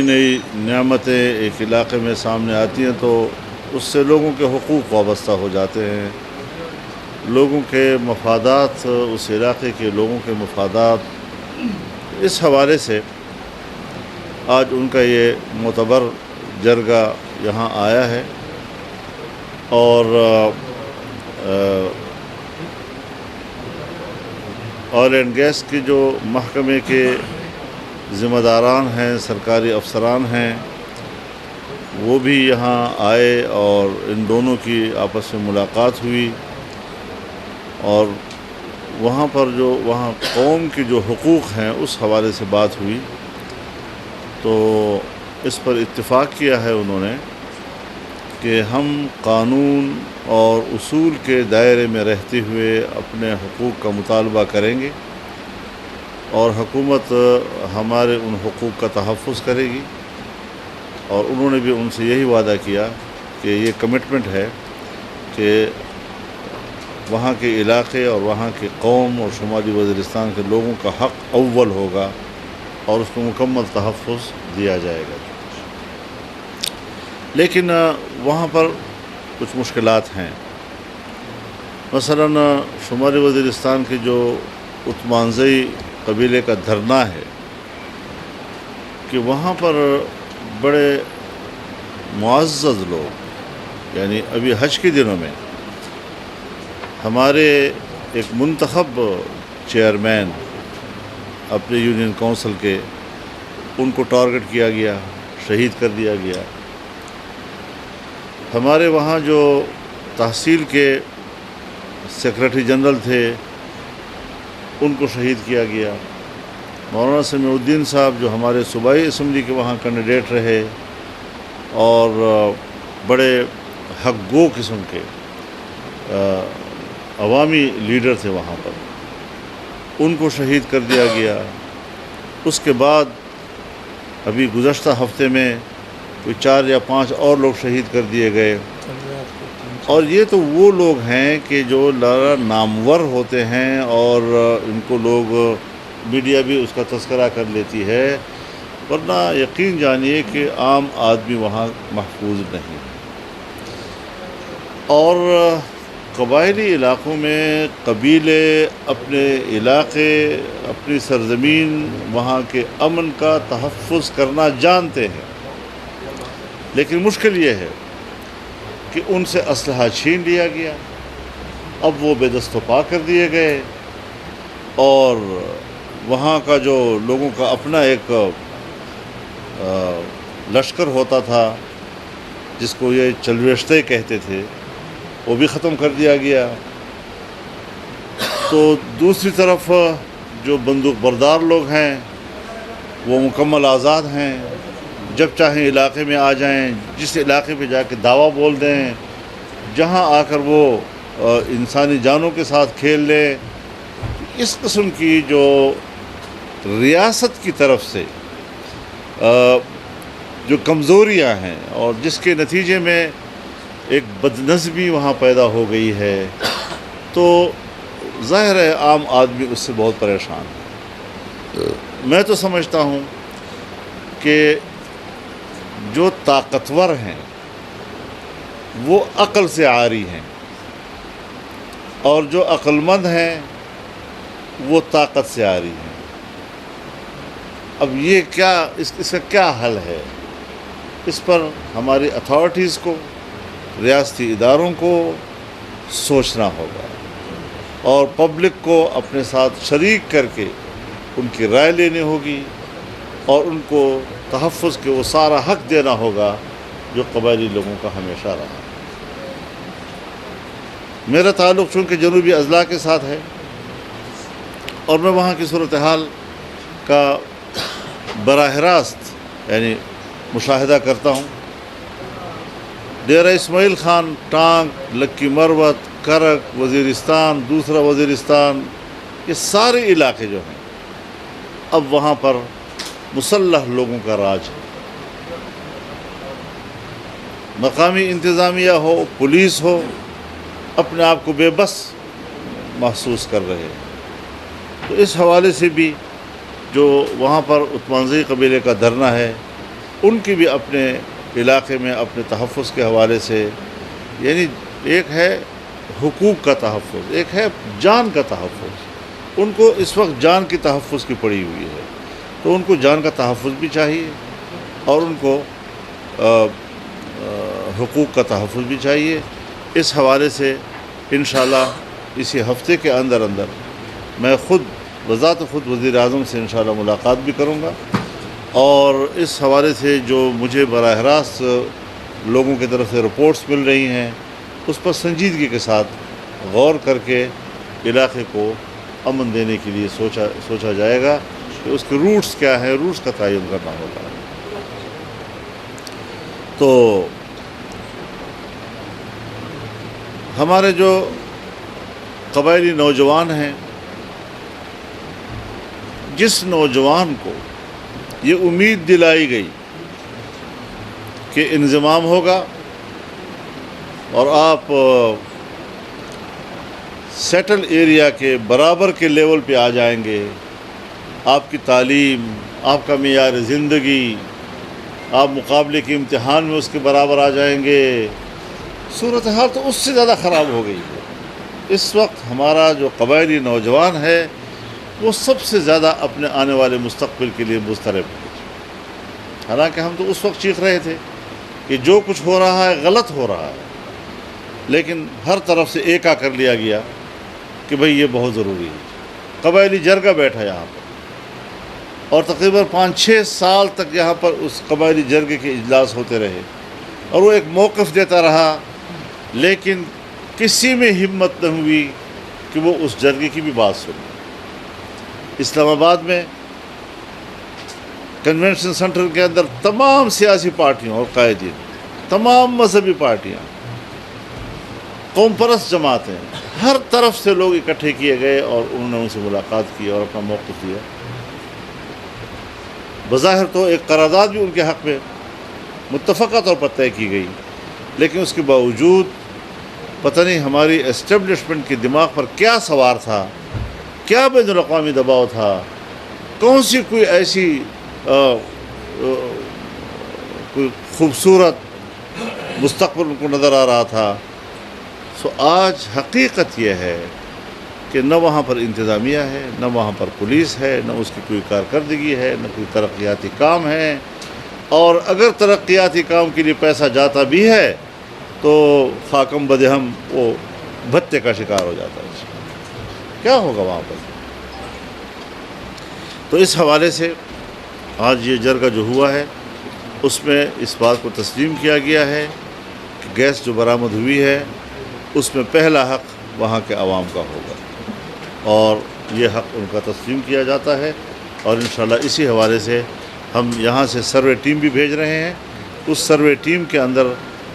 نئی نئی نعمتیں ایک علاقے میں سامنے آتی ہیں تو اس سے لوگوں کے حقوق وابستہ ہو جاتے ہیں، لوگوں کے مفادات، اس علاقے کے لوگوں کے مفادات۔ اس حوالے سے آج ان کا یہ معتبر جرگہ یہاں آیا ہے، اور آئل اینڈ گیس کے جو محکمے کے ذمہ داران ہیں، سرکاری افسران ہیں، وہ بھی یہاں آئے اور ان دونوں کی آپس میں ملاقات ہوئی، اور وہاں پر وہاں قوم کے جو حقوق ہیں اس حوالے سے بات ہوئی۔ تو اس پر اتفاق کیا ہے انہوں نے کہ ہم قانون اور اصول کے دائرے میں رہتے ہوئے اپنے حقوق کا مطالبہ کریں گے، اور حکومت ہمارے ان حقوق کا تحفظ کرے گی۔ اور انہوں نے بھی ان سے یہی وعدہ کیا کہ یہ کمٹمنٹ ہے کہ وہاں کے علاقے اور وہاں کے قوم اور شمالی وزیرستان کے لوگوں کا حق اول ہوگا اور اس کو مکمل تحفظ دیا جائے گا۔ لیکن وہاں پر کچھ مشکلات ہیں۔ مثلاً شمالی وزیرستان کے جو عثمانزئی قبیلے کا دھرنا ہے کہ وہاں پر بڑے معزز لوگ، یعنی ابھی حج کے دنوں میں ہمارے ایک منتخب چیئرمین اپنے یونین کونسل کے، ان کو ٹارگٹ کیا گیا، شہید کر دیا گیا۔ ہمارے وہاں جو تحصیل کے سیکرٹری جنرل تھے ان کو شہید کیا گیا۔ مولانا سمیع الدین صاحب جو ہمارے صوبائی اسمبلی کے وہاں کینڈیڈیٹ رہے اور بڑے حق گو قسم کے عوامی لیڈر تھے وہاں پر، ان کو شہید کر دیا گیا۔ اس کے بعد ابھی گزشتہ ہفتے میں کوئی 4 یا 5 اور لوگ شہید کر دیے گئے۔ اور یہ تو وہ لوگ ہیں کہ جو نامور ہوتے ہیں اور ان کو لوگ میڈیا بھی اس کا تذکرہ کر لیتی ہے، ورنہ یقین جانیے کہ عام آدمی وہاں محفوظ نہیں۔ اور قبائلی علاقوں میں قبیلے اپنے علاقے، اپنی سرزمین، وہاں کے امن کا تحفظ کرنا جانتے ہیں، لیکن مشکل یہ ہے کہ ان سے اسلحہ چھین لیا گیا، اب وہ بے دست و پا کر دیے گئے، اور وہاں کا جو لوگوں کا اپنا ایک لشکر ہوتا تھا جس کو یہ چلویشتے کہتے تھے، وہ بھی ختم کر دیا گیا۔ تو دوسری طرف جو بندوق بردار لوگ ہیں وہ مکمل آزاد ہیں، جب چاہیں علاقے میں آ جائیں، جس علاقے پہ جا کے دعویٰ بول دیں، جہاں آ کر وہ انسانی جانوں کے ساتھ کھیل لیں۔ اس قسم کی جو ریاست کی طرف سے جو کمزوریاں ہیں اور جس کے نتیجے میں ایک بدنظمی وہاں پیدا ہو گئی ہے، تو ظاہر ہے عام آدمی اس سے بہت پریشان ہے۔ میں تو سمجھتا ہوں کہ جو طاقتور ہیں وہ عقل سے عاری ہیں، اور جو عقل مند ہیں وہ طاقت سے عاری ہیں۔ اب یہ اس کا کیا حل ہے؟ اس پر ہماری اتھارٹیز کو، ریاستی اداروں کو سوچنا ہوگا، اور پبلک کو اپنے ساتھ شریک کر کے ان کی رائے لینی ہوگی، اور ان کو تحفظ کے وہ سارا حق دینا ہوگا جو قبائلی لوگوں کا ہمیشہ رہا۔ میرا تعلق چونکہ جنوبی اضلاع کے ساتھ ہے، اور میں وہاں کی صورتحال کا براہ راست یعنی مشاہدہ کرتا ہوں۔ ڈیرہ اسماعیل خان، ٹانک، لکی مروت، کرک، وزیرستان، دوسرا وزیرستان، یہ سارے علاقے جو ہیں اب وہاں پر مسلح لوگوں کا راج ہے۔ مقامی انتظامیہ ہو، پولیس ہو، اپنے آپ کو بے بس محسوس کر رہے ہیں۔ تو اس حوالے سے بھی جو وہاں پر عثمانزئی قبیلے کا دھرنا ہے، ان کی بھی اپنے علاقے میں اپنے تحفظ کے حوالے سے، یعنی ایک ہے حقوق کا تحفظ، ایک ہے جان کا تحفظ. ان کو اس وقت جان کی تحفظ کی پڑی ہوئی ہے، تو ان کو جان کا تحفظ بھی چاہیے اور ان کو حقوق کا تحفظ بھی چاہیے. اس حوالے سے انشاءاللہ اسی ہفتے کے اندر میں بذات خود وزیر اعظم سے انشاءاللہ ملاقات بھی کروں گا، اور اس حوالے سے جو مجھے براہ راست لوگوں کی طرف سے رپورٹس مل رہی ہیں اس پر سنجیدگی کے ساتھ غور کر کے علاقے کو امن دینے کے لیے سوچا جائے گا کہ اس کے روٹس کیا ہیں، روٹس کا تعین کرنا ہوگا. تو ہمارے جو قبائلی نوجوان ہیں، جس نوجوان کو یہ امید دلائی گئی کہ انضمام ہوگا اور آپ سیٹل ایریا کے برابر کے لیول پہ آ جائیں گے، آپ کی تعلیم، آپ کا معیار زندگی، آپ مقابلے کے امتحان میں اس کے برابر آ جائیں گے، صورتحال تو اس سے زیادہ خراب ہو گئی ہے. اس وقت ہمارا جو قبائلی نوجوان ہے وہ سب سے زیادہ اپنے آنے والے مستقبل کے لیے مضطرب ہے. حالانکہ ہم تو اس وقت چیخ رہے تھے کہ جو کچھ ہو رہا ہے غلط ہو رہا ہے، لیکن ہر طرف سے ایک کر لیا گیا کہ بھئی یہ بہت ضروری ہے. قبائلی جرگہ بیٹھا یہاں پر اور تقریباً 5-6 سال تک یہاں پر اس قبائلی جرگے کے اجلاس ہوتے رہے اور وہ ایک موقف دیتا رہا، لیکن کسی میں ہمت نہ ہوئی کہ وہ اس جرگے کی بھی بات سنے. اسلام آباد میں کنونشن سینٹر کے اندر تمام سیاسی پارٹیوں اور قائدین، تمام مذہبی پارٹیاں، قوم پرست جماعتیں، ہر طرف سے لوگ اکٹھے کیے گئے اور انہوں نے ان سے ملاقات کی اور اپنا موقف دیا. بظاہر تو ایک قرارداد بھی ان کے حق میں متفقہ طور پر طے کی گئی، لیکن اس کے باوجود پتہ نہیں ہماری اسٹیبلشمنٹ کے دماغ پر کیا سوار تھا، کیا بین الاقوامی دباؤ تھا، کون سی کوئی ایسی کوئی خوبصورت مستقبل ان کو نظر آ رہا تھا. سو آج حقیقت یہ ہے کہ نہ وہاں پر انتظامیہ ہے، نہ وہاں پر پولیس ہے، نہ اس کی کوئی کارکردگی ہے، نہ کوئی ترقیاتی کام ہے، اور اگر ترقیاتی کام کے لیے پیسہ جاتا بھی ہے تو خاکم بدہم وہ بھتے کا شکار ہو جاتا ہے. کیا ہوگا وہاں پر؟ تو اس حوالے سے آج یہ جرگہ جو ہوا ہے اس میں اس بات کو تسلیم کیا گیا ہے کہ گیس جو برآمد ہوئی ہے اس میں پہلا حق وہاں کے عوام کا ہوگا، اور یہ حق ان کا تسلیم کیا جاتا ہے. اور انشاءاللہ اسی حوالے سے ہم یہاں سے سروے ٹیم بھی بھیج رہے ہیں. اس سروے ٹیم کے اندر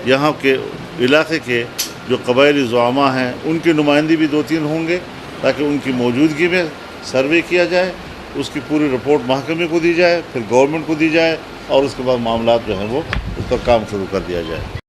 یہاں کے علاقے کے جو قبائلی زعماء ہیں ان کی نمائندے بھی 2-3 ہوں گے، تاکہ ان کی موجودگی میں سروے کیا جائے، اس کی پوری رپورٹ محکمے کو دی جائے، پھر گورنمنٹ کو دی جائے، اور اس کے بعد معاملات جو ہیں وہ اس پر کام شروع کر دیا جائے.